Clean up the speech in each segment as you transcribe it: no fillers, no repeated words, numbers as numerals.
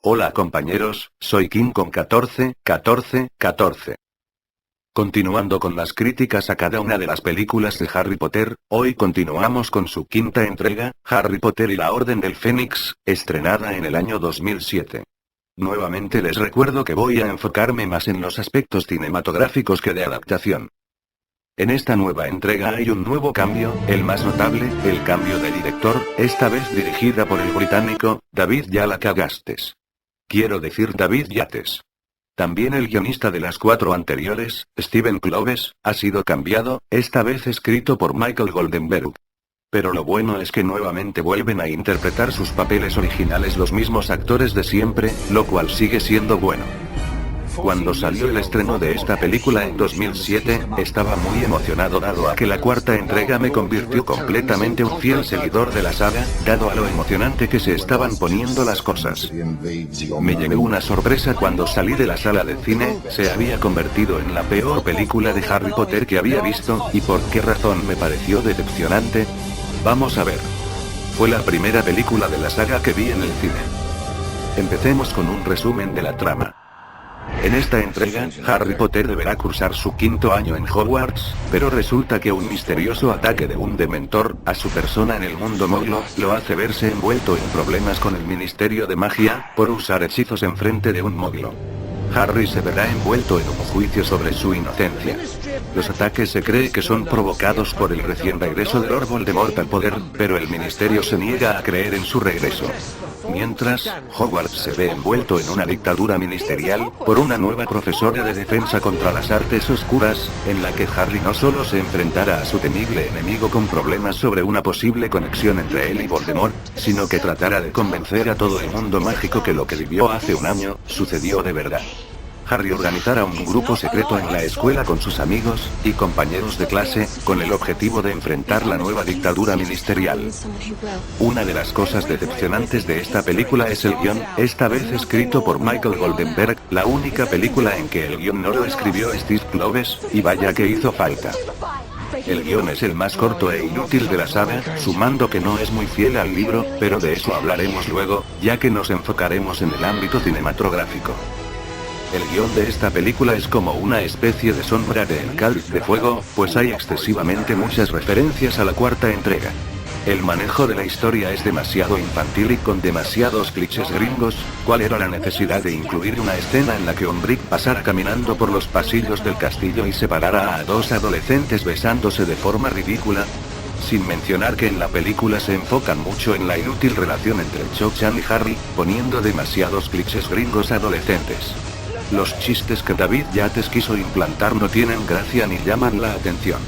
Hola compañeros, soy King con 14. Continuando con las críticas a cada una de las películas de Harry Potter, hoy continuamos con su quinta entrega, Harry Potter y la Orden del Fénix, estrenada en el año 2007. Nuevamente les recuerdo que voy a enfocarme más en los aspectos cinematográficos que de adaptación. En esta nueva entrega hay un nuevo cambio, el más notable, el cambio de director, esta vez dirigida por el británico, David Yates. Quiero decir David Yates. También el guionista de las 4 anteriores, Steven Kloves, ha sido cambiado, esta vez escrito por Michael Goldenberg. Pero lo bueno es que nuevamente vuelven a interpretar sus papeles originales los mismos actores de siempre, lo cual sigue siendo bueno. Cuando salió el estreno de esta película en 2007, estaba muy emocionado dado a que la cuarta entrega me convirtió completamente un fiel seguidor de la saga, dado a lo emocionante que se estaban poniendo las cosas. Me llevé una sorpresa cuando salí de la sala de cine, se había convertido en la peor película de Harry Potter que había visto, ¿y por qué razón me pareció decepcionante? Vamos a ver. Fue la primera película de la saga que vi en el cine. Empecemos con un resumen de la trama. En esta entrega, Harry Potter deberá cursar su 5º año en Hogwarts, pero resulta que un misterioso ataque de un dementor a su persona en el mundo moglo lo hace verse envuelto en problemas con el Ministerio de Magia, por usar hechizos en frente de un moglo. Harry se verá envuelto en un juicio sobre su inocencia. Los ataques se cree que son provocados por el recién regreso de Lord Voldemort al poder, pero el ministerio se niega a creer en su regreso. Mientras, Hogwarts se ve envuelto en una dictadura ministerial, por una nueva profesora de defensa contra las artes oscuras, en la que Harry no solo se enfrentará a su temible enemigo con problemas sobre una posible conexión entre él y Voldemort, sino que tratará de convencer a todo el mundo mágico que lo que vivió hace un año, sucedió de verdad. Harry organizará un grupo secreto en la escuela con sus amigos y compañeros de clase, con el objetivo de enfrentar la nueva dictadura ministerial. Una de las cosas decepcionantes de esta película es el guión, esta vez escrito por Michael Goldenberg, la única película en que el guión no lo escribió Steve Kloves, y vaya que hizo falta. El guión es el más corto e inútil de la saga, sumando que no es muy fiel al libro, pero de eso hablaremos luego, ya que nos enfocaremos en el ámbito cinematográfico. El guión de esta película es como una especie de sombra de El Cáliz de Fuego, pues hay excesivamente muchas referencias a la cuarta entrega. El manejo de la historia es demasiado infantil y con demasiados clichés gringos. ¿Cuál era la necesidad de incluir una escena en la que Umbridge pasara caminando por los pasillos del castillo y separara a 2 adolescentes besándose de forma ridícula? Sin mencionar que en la película se enfocan mucho en la inútil relación entre Cho-Chang y Harry, poniendo demasiados clichés gringos adolescentes. Los chistes que David Yates quiso implantar no tienen gracia ni llaman la atención.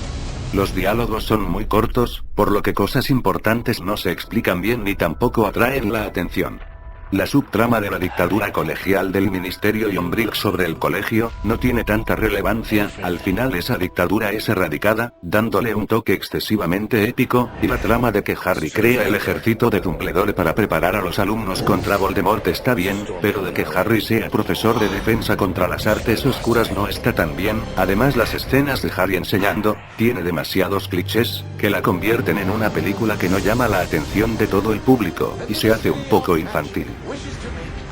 Los diálogos son muy cortos, por lo que cosas importantes no se explican bien ni tampoco atraen la atención. La subtrama de la dictadura colegial del ministerio y Umbridge sobre el colegio, no tiene tanta relevancia, al final esa dictadura es erradicada, dándole un toque excesivamente épico, y la trama de que Harry crea el ejército de Dumbledore para preparar a los alumnos contra Voldemort está bien, pero de que Harry sea profesor de defensa contra las artes oscuras no está tan bien, además las escenas de Harry enseñando, tiene demasiados clichés, que la convierten en una película que no llama la atención de todo el público, y se hace un poco infantil.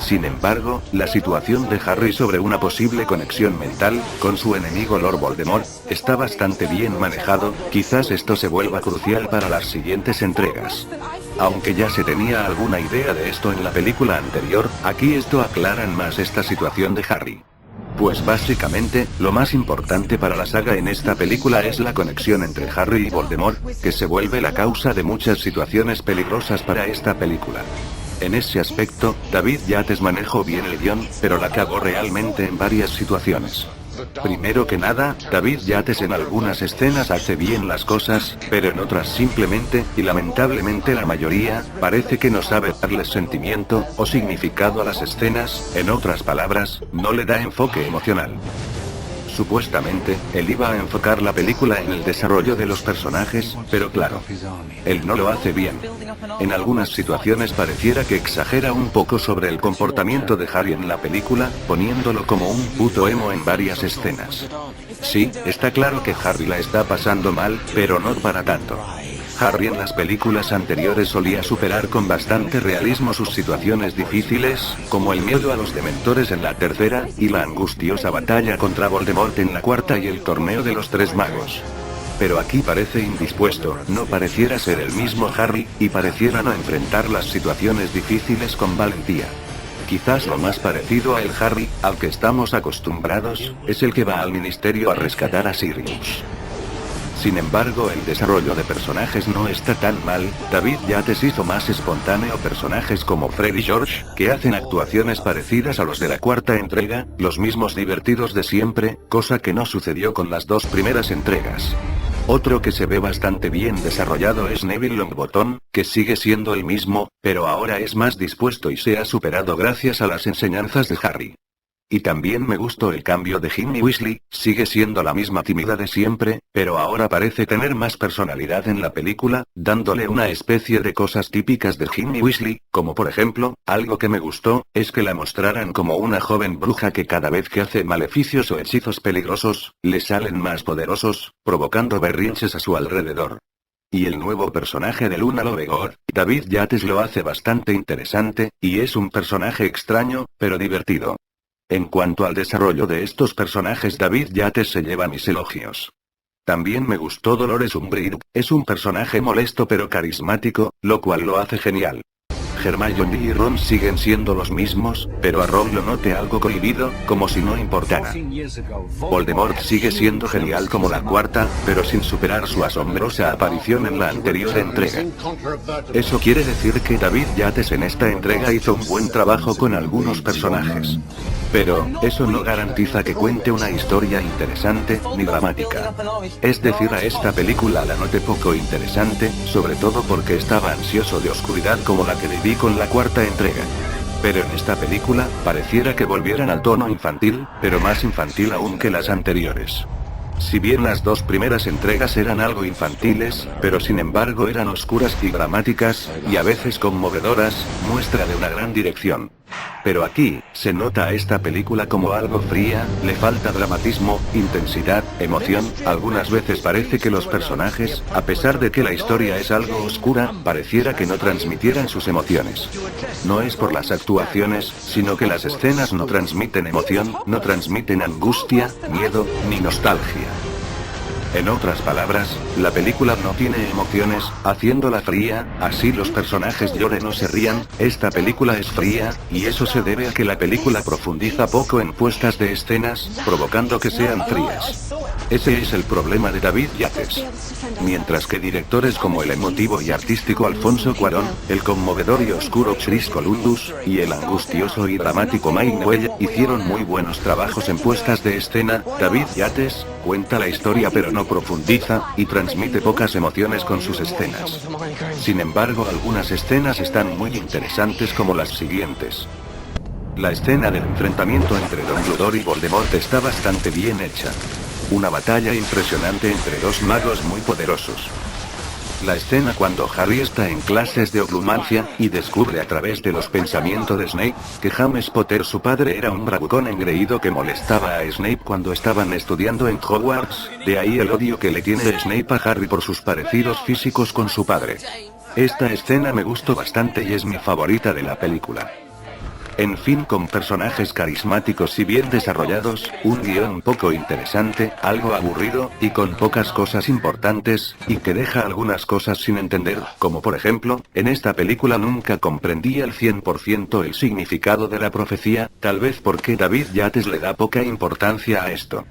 Sin embargo, la situación de Harry sobre una posible conexión mental, con su enemigo Lord Voldemort, está bastante bien manejado, quizás esto se vuelva crucial para las siguientes entregas. Aunque ya se tenía alguna idea de esto en la película anterior, aquí esto aclaran más esta situación de Harry. Pues básicamente, lo más importante para la saga en esta película es la conexión entre Harry y Voldemort, que se vuelve la causa de muchas situaciones peligrosas para esta película. En ese aspecto, David Yates manejó bien el guión, pero la cagó realmente en varias situaciones. Primero que nada, David Yates en algunas escenas hace bien las cosas, pero en otras simplemente, y lamentablemente la mayoría, parece que no sabe darle sentimiento o significado a las escenas, en otras palabras, no le da enfoque emocional. Supuestamente, él iba a enfocar la película en el desarrollo de los personajes, pero claro, él no lo hace bien. En algunas situaciones pareciera que exagera un poco sobre el comportamiento de Harry en la película, poniéndolo como un puto emo en varias escenas. Sí, está claro que Harry la está pasando mal, pero no para tanto. Harry en las películas anteriores solía superar con bastante realismo sus situaciones difíciles, como el miedo a los dementores en la tercera, y la angustiosa batalla contra Voldemort en la cuarta y el torneo de los tres magos. Pero aquí parece indispuesto, no pareciera ser el mismo Harry, y pareciera no enfrentar las situaciones difíciles con valentía. Quizás lo más parecido a el Harry, al que estamos acostumbrados, es el que va al ministerio a rescatar a Sirius. Sin embargo, el desarrollo de personajes no está tan mal. David Yates hizo más espontáneo personajes como Fred y George, que hacen actuaciones parecidas a los de la cuarta entrega, los mismos divertidos de siempre, cosa que no sucedió con las dos primeras entregas. Otro que se ve bastante bien desarrollado es Neville Longbottom, que sigue siendo el mismo, pero ahora es más dispuesto y se ha superado gracias a las enseñanzas de Harry. Y también me gustó el cambio de Ginny Weasley, sigue siendo la misma tímida de siempre, pero ahora parece tener más personalidad en la película, dándole una especie de cosas típicas de Ginny Weasley, como por ejemplo, algo que me gustó, es que la mostraran como una joven bruja que cada vez que hace maleficios o hechizos peligrosos, le salen más poderosos, provocando berrinches a su alrededor. Y el nuevo personaje de Luna Lovegood, David Yates lo hace bastante interesante, y es un personaje extraño, pero divertido. En cuanto al desarrollo de estos personajes, David Yates se lleva mis elogios. También me gustó Dolores Umbridge, es un personaje molesto pero carismático, lo cual lo hace genial. Hermione y Ron siguen siendo los mismos, pero a Ron lo noté algo cohibido, como si no importara. Voldemort sigue siendo genial como la cuarta, pero sin superar su asombrosa aparición en la anterior entrega. Eso quiere decir que David Yates en esta entrega hizo un buen trabajo con algunos personajes. Pero, eso no garantiza que cuente una historia interesante, ni dramática. Es decir, a esta película la noté poco interesante, sobre todo porque estaba ansioso de oscuridad como la que viví con la cuarta entrega. Pero en esta película, pareciera que volvieran al tono infantil, pero más infantil aún que las anteriores. Si bien las dos primeras entregas eran algo infantiles, pero sin embargo eran oscuras y dramáticas, y a veces conmovedoras, muestra de una gran dirección. Pero aquí, se nota a esta película como algo fría, le falta dramatismo, intensidad, emoción, algunas veces parece que los personajes, a pesar de que la historia es algo oscura, pareciera que no transmitieran sus emociones. No es por las actuaciones, sino que las escenas no transmiten emoción, no transmiten angustia, miedo, ni nostalgia. En otras palabras, la película no tiene emociones, haciéndola fría, así los personajes lloren o se rían, esta película es fría, y eso se debe a que la película profundiza poco en puestas de escenas, provocando que sean frías. Ese es el problema de David Yates. Mientras que directores como el emotivo y artístico Alfonso Cuarón, el conmovedor y oscuro Chris Columbus, y el angustioso y dramático Mike Newell, hicieron muy buenos trabajos en puestas de escena, David Yates cuenta la historia pero no profundiza, y transmite pocas emociones con sus escenas. Sin embargo, algunas escenas están muy interesantes como las siguientes. La escena del enfrentamiento entre Dumbledore y Voldemort está bastante bien hecha. Una batalla impresionante entre dos magos muy poderosos. La escena cuando Harry está en clases de oclumancia, y descubre a través de los pensamientos de Snape, que James Potter su padre era un bravucón engreído que molestaba a Snape cuando estaban estudiando en Hogwarts, de ahí el odio que le tiene Snape a Harry por sus parecidos físicos con su padre. Esta escena me gustó bastante y es mi favorita de la película. En fin, con personajes carismáticos y bien desarrollados, un guión poco interesante, algo aburrido, y con pocas cosas importantes, y que deja algunas cosas sin entender, como por ejemplo, en esta película nunca comprendí al 100% el significado de la profecía, tal vez porque David Yates le da poca importancia a esto.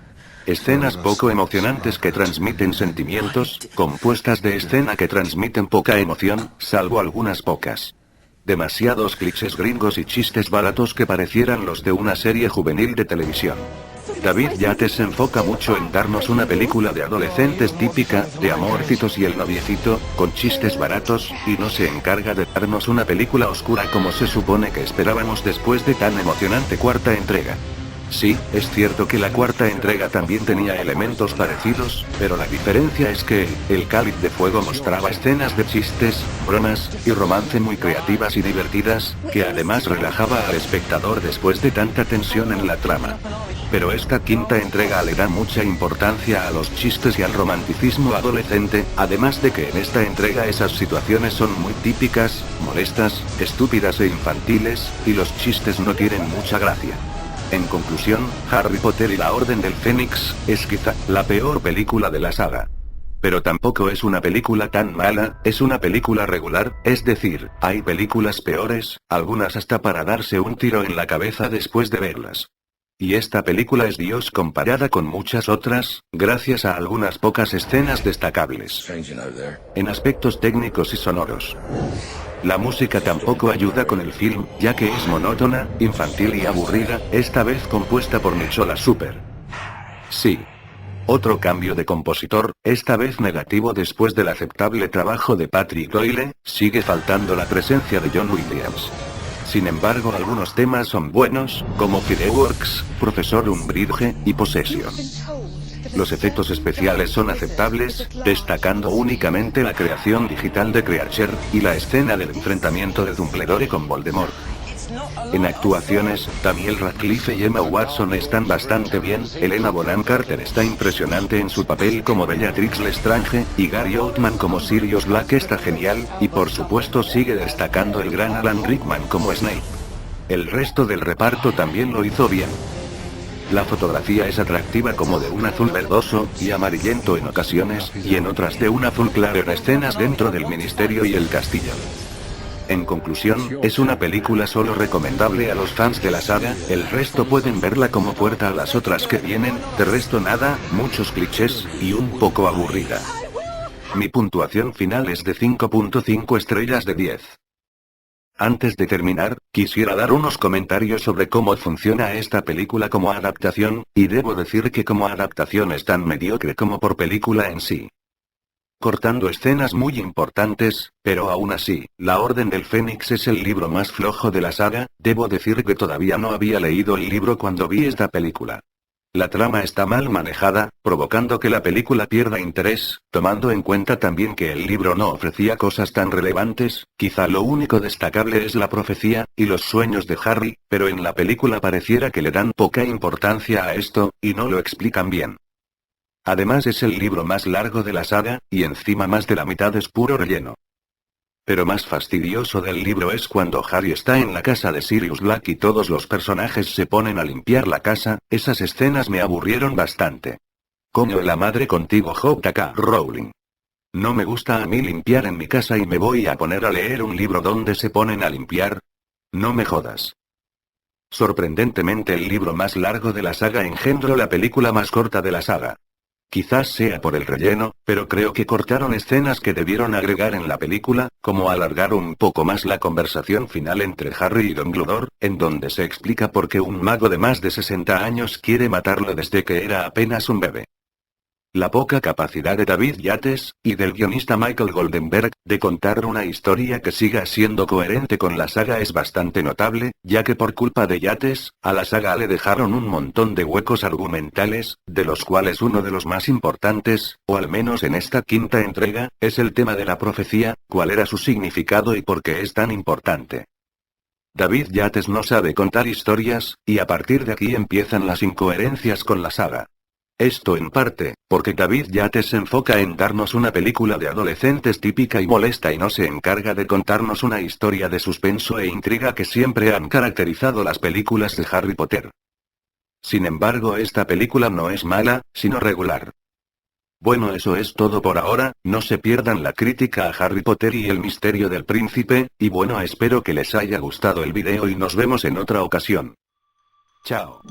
Escenas poco emocionantes que transmiten sentimientos, compuestas de escena que transmiten poca emoción, salvo algunas pocas. Demasiados clichés gringos y chistes baratos que parecieran los de una serie juvenil de televisión. David Yates se enfoca mucho en darnos una película de adolescentes típica, de amorcitos y el noviecito, con chistes baratos, y no se encarga de darnos una película oscura como se supone que esperábamos después de tan emocionante cuarta entrega. Sí, es cierto que la cuarta entrega también tenía elementos parecidos, pero la diferencia es que, el Cáliz de Fuego mostraba escenas de chistes, bromas, y romance muy creativas y divertidas, que además relajaba al espectador después de tanta tensión en la trama. Pero esta quinta entrega le da mucha importancia a los chistes y al romanticismo adolescente, además de que en esta entrega esas situaciones son muy típicas, molestas, estúpidas e infantiles, y los chistes no tienen mucha gracia. En conclusión, Harry Potter y la Orden del Fénix es quizá la peor película de la saga. Pero tampoco es una película tan mala, es una película regular, es decir, hay películas peores, algunas hasta para darse un tiro en la cabeza después de verlas. Y esta película es Dios comparada con muchas otras, gracias a algunas pocas escenas destacables. En aspectos técnicos y sonoros. La música tampoco ayuda con el film, ya que es monótona, infantil y aburrida, esta vez compuesta por Nicholas Super. Sí. Otro cambio de compositor, esta vez negativo después del aceptable trabajo de Patrick Doyle, sigue faltando la presencia de John Williams. Sin embargo, algunos temas son buenos, como Fireworks, Profesor Umbridge, y Possession. Los efectos especiales son aceptables, destacando únicamente la creación digital de Creature, y la escena del enfrentamiento de Dumbledore con Voldemort. En actuaciones, Daniel Radcliffe y Emma Watson están bastante bien, Helena Bonham Carter está impresionante en su papel como Bellatrix Lestrange, y Gary Oldman como Sirius Black está genial, y por supuesto sigue destacando el gran Alan Rickman como Snape. El resto del reparto también lo hizo bien. La fotografía es atractiva como de un azul verdoso, y amarillento en ocasiones, y en otras de un azul claro en escenas dentro del ministerio y el castillo. En conclusión, es una película solo recomendable a los fans de la saga, el resto pueden verla como puerta a las otras que vienen, de resto nada, muchos clichés, y un poco aburrida. Mi puntuación final es de 5.5 estrellas de 10. Antes de terminar, quisiera dar unos comentarios sobre cómo funciona esta película como adaptación, y debo decir que como adaptación es tan mediocre como por película en sí. Cortando escenas muy importantes, pero aún así, La Orden del Fénix es el libro más flojo de la saga, debo decir que todavía no había leído el libro cuando vi esta película. La trama está mal manejada, provocando que la película pierda interés, tomando en cuenta también que el libro no ofrecía cosas tan relevantes, quizá lo único destacable es la profecía, y los sueños de Harry, pero en la película pareciera que le dan poca importancia a esto, y no lo explican bien. Además es el libro más largo de la saga, y encima más de la mitad es puro relleno. Pero más fastidioso del libro es cuando Harry está en la casa de Sirius Black y todos los personajes se ponen a limpiar la casa, esas escenas me aburrieron bastante. Coño la madre contigo J.K. Rowling. No me gusta a mí limpiar en mi casa y me voy a poner a leer un libro donde se ponen a limpiar. No me jodas. Sorprendentemente el libro más largo de la saga engendró la película más corta de la saga. Quizás sea por el relleno, pero creo que cortaron escenas que debieron agregar en la película, como alargar un poco más la conversación final entre Harry y Dumbledore, en donde se explica por qué un mago de más de 60 años quiere matarlo desde que era apenas un bebé. La poca capacidad de David Yates, y del guionista Michael Goldenberg, de contar una historia que siga siendo coherente con la saga es bastante notable, ya que por culpa de Yates, a la saga le dejaron un montón de huecos argumentales, de los cuales uno de los más importantes, o al menos en esta quinta entrega, es el tema de la profecía, cuál era su significado y por qué es tan importante. David Yates no sabe contar historias, y a partir de aquí empiezan las incoherencias con la saga. Esto en parte, porque David Yates se enfoca en darnos una película de adolescentes típica y molesta y no se encarga de contarnos una historia de suspenso e intriga que siempre han caracterizado las películas de Harry Potter. Sin embargo, esta película no es mala, sino regular. Bueno, eso es todo por ahora, no se pierdan la crítica a Harry Potter y el misterio del príncipe, y bueno, espero que les haya gustado el video y nos vemos en otra ocasión. Chao.